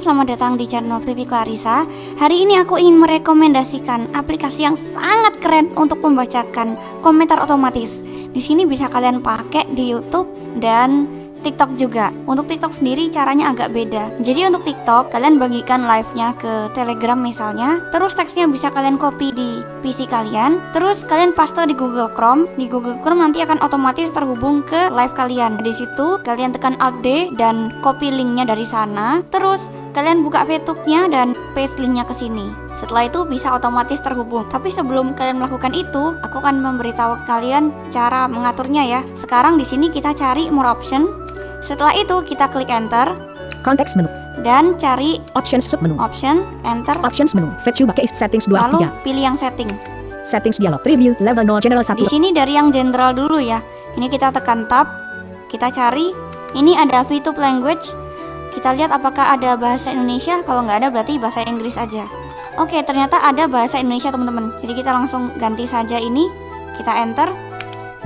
selamat datang di channel Vivi Clarissa. Hari ini aku ingin merekomendasikan aplikasi yang sangat keren untuk membacakan komentar otomatis. Di sini bisa kalian pakai di YouTube dan TikTok juga. Untuk TikTok sendiri caranya agak beda. Jadi untuk TikTok kalian bagikan live-nya ke Telegram misalnya. Terus teksnya bisa kalian copy di PC kalian. Terus kalian paste di Google Chrome. Di Google Chrome nanti akan otomatis terhubung ke live kalian. Di situ kalian tekan Alt D dan copy linknya dari sana. Terus kalian buka VTube-nya dan paste linknya ke sini. Setelah itu bisa otomatis terhubung. Tapi sebelum kalian melakukan itu, aku akan memberitahu kalian cara mengaturnya ya. Sekarang di sini kita cari more option. Setelah itu kita klik enter. Konteks menu. Dan cari Options submenu. option, enter. Options menu. VTube pakai settings 2 Lalu 3. pilih yang setting. Settings dialog preview level 0 general 1. Di sini dari yang general dulu ya. Ini kita tekan tab. Kita cari. Ini ada VTube language. Kita lihat apakah ada bahasa Indonesia. Kalau nggak ada berarti bahasa Inggris aja. Oke, ternyata ada bahasa Indonesia teman-teman. Jadi kita langsung ganti saja ini. Kita enter.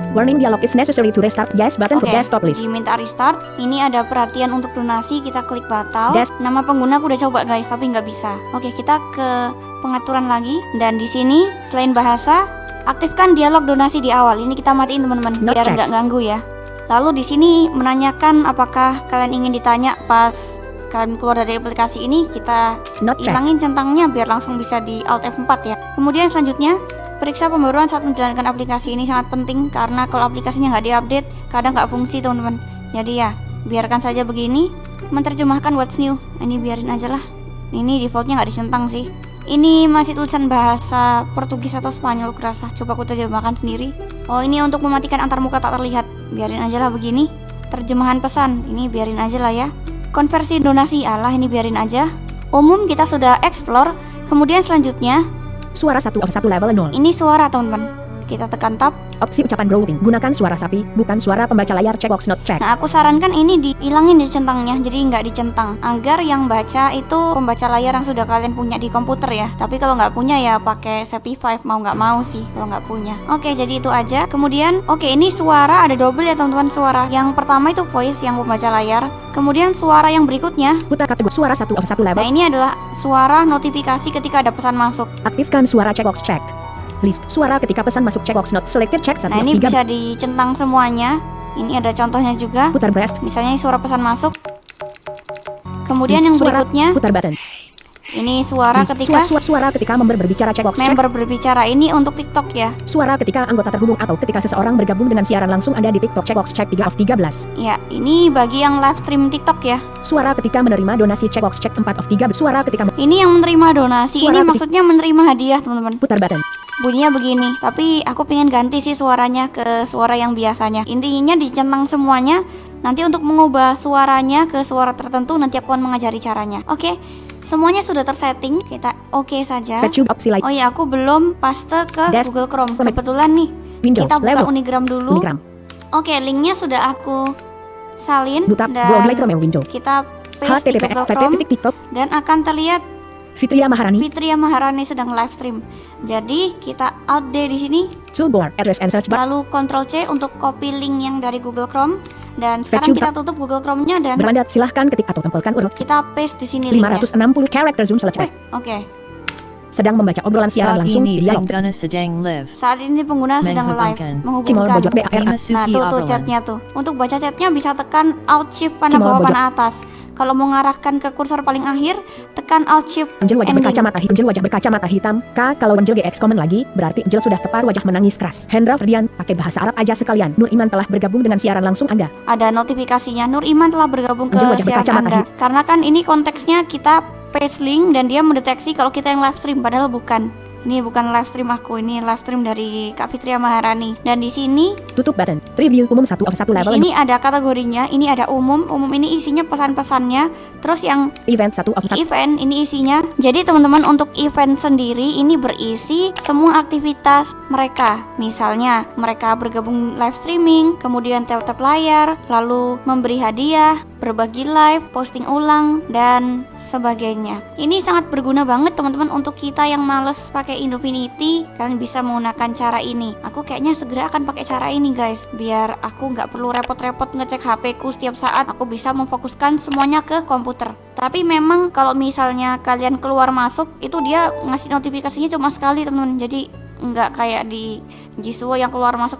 Warning dialog, it's necessary to restart yes button for Oke, desktop list. diminta restart. Ini ada perhatian untuk donasi. Kita klik batal. Nama pengguna aku udah coba guys, tapi nggak bisa. Oke, kita ke pengaturan lagi. Dan di sini selain bahasa, aktifkan dialog donasi di awal. Ini kita matiin teman-teman, biar nggak ganggu ya. Lalu di sini menanyakan apakah kalian ingin ditanya pas kalian keluar dari aplikasi ini. Kita hilangin centangnya biar langsung bisa di Alt F4 ya. Kemudian selanjutnya, periksa pembaruan saat menjalankan aplikasi. Ini sangat penting karena kalau aplikasinya nggak diupdate, kadang nggak fungsi teman-teman. Jadi ya, biarkan saja begini. Menerjemahkan what's new, ini biarin aja lah. Ini defaultnya nggak dicentang sih. Ini masih tulisan bahasa Portugis atau Spanyol kerasa. Coba aku terjemahkan sendiri. Oh, ini untuk mematikan antarmuka tak terlihat. Biarin aja lah begini. Terjemahan pesan, ini biarin aja lah ya. Konversi donasi, alah ini biarin aja. Umum kita sudah explore. Kemudian selanjutnya, Suara 1 of 1 level 0. ini suara teman-teman. Kita tekan tab. Opsi ucapan grouping. Gunakan suara sapi, bukan suara pembaca layar. Checkbox not check. Nah, aku sarankan ini dihilangin di centangnya, jadi nggak dicentang, agar yang baca itu pembaca layar yang sudah kalian punya di komputer ya. Tapi kalau nggak punya ya pakai CP5, mau nggak mau sih kalau nggak punya. Oke, jadi itu aja. Kemudian, oke, ini suara ada double ya teman-teman. Suara yang pertama itu voice yang pembaca layar. Kemudian suara yang berikutnya, Putar kategori suara 1 of 1 level. nah ini adalah suara notifikasi ketika ada pesan masuk. Aktifkan suara checkbox check. List suara ketika pesan masuk checkbox not selected check 1 Nah, of ini 3. bisa dicentang semuanya. Ini ada contohnya juga. Putar breast. Misalnya ini suara pesan masuk. Kemudian yang Suara, berikutnya, putar button. ini suara List ketika suara ketika member berbicara checkbox check. member berbicara. Ini untuk TikTok ya. Suara ketika anggota terhubung atau ketika seseorang bergabung dengan siaran langsung Anda di TikTok checkbox check 3 of 13. Ya, ini bagi yang live stream TikTok ya. Suara ketika menerima donasi checkbox check 4 of 3. Suara ketika Ini yang menerima donasi. Suara Ini ketika- maksudnya menerima hadiah teman-teman. putar button. Bunyinya begini. Tapi aku pengen ganti sih suaranya ke suara yang biasanya. Intinya dicentang semuanya. Nanti untuk mengubah suaranya ke suara tertentu nanti aku akan mengajari caranya. Oke, semuanya sudah tersetting. Kita oke saja. VTube opsi lain. Oh ya, aku belum paste ke Desk. Google Chrome. Kebetulan nih. Windows Kita buka level. Unigram dulu. Unigram. Oke, linknya sudah aku salin Buta dan Google Chrome window. kita paste di Google https Chrome TikTok. dan akan terlihat Fitria Maharani. Fitria Maharani sedang live stream. Jadi kita Alt D di sini, Toolbar address and search bar. lalu Ctrl C untuk copy link yang dari Google Chrome. Dan sekarang VTube. kita tutup Google Chrome-nya dan Beranda silahkan ketik atau tempelkan URL. kita paste di sini linknya. 560 character zoom selesai. Oke. Sedang membaca obrolan siaran Saat langsung ini dialog. pengguna sedang live. Saat ini pengguna sedang live Menghubungkan. Cimol menghubungkan. Bojok BARA. Nah, Masuki tuh obrolan. chatnya tuh. Untuk baca chatnya bisa tekan Alt Shift panah Cimol bawah Bojok. panah atas. Kalau mau ngarahkan ke kursor paling akhir, tekan Alt Shift Angel wajah ending. berkacamata hitam. K kalau Angel GX komen lagi, berarti Angel sudah tepar wajah menangis keras. Hendra Ferdian, pakai bahasa Arab aja sekalian. Nur Iman telah bergabung dengan siaran langsung Anda. Ada notifikasinya Nur Iman telah bergabung ke Angel wajah siaran berkacamata Anda. Karena kan ini konteksnya kita paste link dan dia mendeteksi kalau kita yang live stream, padahal bukan. Ini bukan live stream aku, ini live stream dari Kak Fitria Maharani. Dan di sini, Tutup button. Review umum 1 of 1 di level. sini ada kategorinya. Ini ada umum. Umum ini isinya pesan-pesannya. Terus yang Event 1 of 1. event ini isinya. Jadi teman-teman, untuk event sendiri ini berisi semua aktivitas mereka. Misalnya mereka bergabung live streaming, kemudian tap-tap layar, lalu memberi hadiah, berbagi live, posting ulang, dan sebagainya. Ini sangat berguna banget teman-teman untuk kita yang males pakai Indofinity. Kalian bisa menggunakan cara ini. Aku kayaknya segera akan pakai cara ini guys, biar aku nggak perlu repot-repot ngecek HP ku setiap saat. Aku bisa memfokuskan semuanya ke komputer. Tapi memang kalau misalnya kalian keluar masuk, itu dia ngasih notifikasinya cuma sekali teman-teman. Jadi nggak kayak di Jisuo yang keluar masuk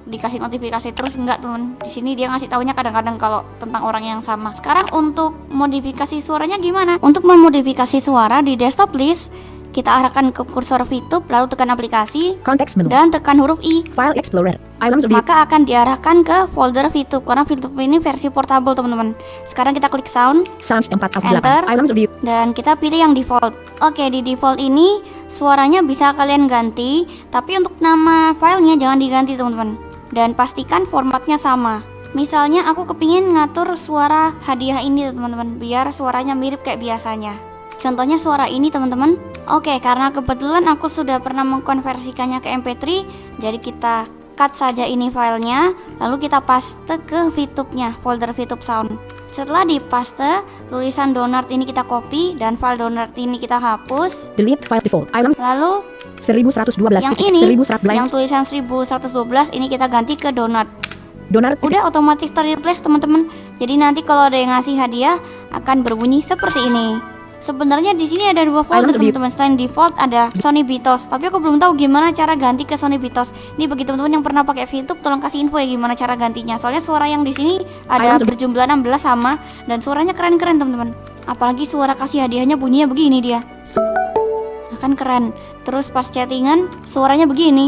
dikasih notifikasi terus, enggak teman. Di sini dia ngasih taunya kadang-kadang kalau tentang orang yang sama. Sekarang untuk modifikasi suaranya gimana? Untuk memodifikasi suara di desktop list, kita arahkan ke kursor VTube, lalu tekan aplikasi, Konteks menu. dan tekan huruf I. File Explorer. Items view. Maka akan diarahkan ke folder VTube, karena VTube ini versi portable teman-teman. Sekarang kita klik sound, Sounds 4 of Enter. 8. Items view. dan kita pilih yang default. Oke, di default ini suaranya bisa kalian ganti, tapi untuk nama filenya jangan diganti teman-teman. Dan pastikan formatnya sama. Misalnya aku kepingin ngatur suara hadiah ini teman-teman, biar suaranya mirip kayak biasanya. Contohnya suara ini teman-teman. Oke, karena kebetulan aku sudah pernah mengkonversikannya ke MP3, jadi kita cut saja ini filenya, lalu kita paste ke VTube-nya, folder VTube sound. Setelah dipaste, tulisan download ini kita copy dan file download ini kita hapus. Delete file default. Items Lalu 1112. yang ini, 1112. yang tulisan 1112 ini kita ganti ke download. Donar. Udah otomatis terreplace teman-teman. Jadi nanti kalau ada yang ngasih hadiah akan berbunyi seperti ini. Sebenarnya di sini ada dua folder teman-teman. Selain default ada Sony Beatos, tapi aku belum tahu gimana cara ganti ke Sony Beatos. Ini bagi teman-teman yang pernah pakai VTube, tolong kasih info ya gimana cara gantinya. Soalnya suara yang di sini ada berjumlah 16 sama, dan suaranya keren-keren teman-teman. Apalagi suara kasih hadiahnya bunyinya begini dia. Nah, kan keren. Terus pas chattingan suaranya begini.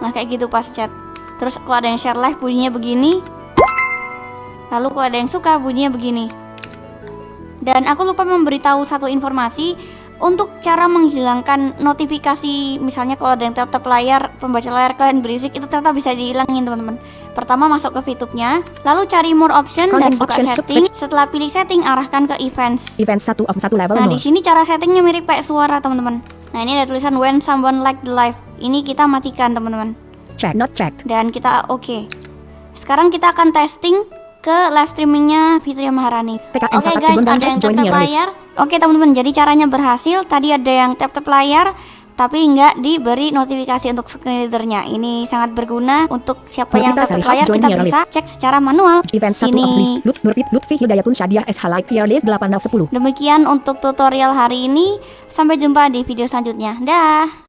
Nah kayak gitu pas chat. Terus kalau ada yang share live bunyinya begini. Lalu kalau ada yang suka bunyinya begini. Dan aku lupa memberitahu satu informasi untuk cara menghilangkan notifikasi. Misalnya kalau ada yang tap-tap layar, pembaca layar kalian berisik, itu ternyata bisa dihilangin teman-teman. Pertama masuk ke VTube-nya, lalu cari more option dan buka setting. Setelah pilih setting, arahkan ke events. Event 1 of 1 level. Nah di sini cara settingnya mirip kayak suara teman-teman. Nah ini ada tulisan when someone like the live. Ini kita matikan teman-teman. Check not checked. Dan kita oke. Sekarang kita akan testing ke live streamingnya Fitria Maharani. Oke guys, ada yang tap-tap layar. Oke teman-teman, jadi caranya berhasil. Tadi ada yang tap-tap layar, tapi nggak diberi notifikasi untuk screen readernya. Ini sangat berguna untuk siapa yang tap-tap layar. Kita bisa cek secara manual. Sini. Lutfi Hidayatun Syadiah SH Like Fear Live 810. Demikian untuk tutorial hari ini. Sampai jumpa di video selanjutnya. Dah.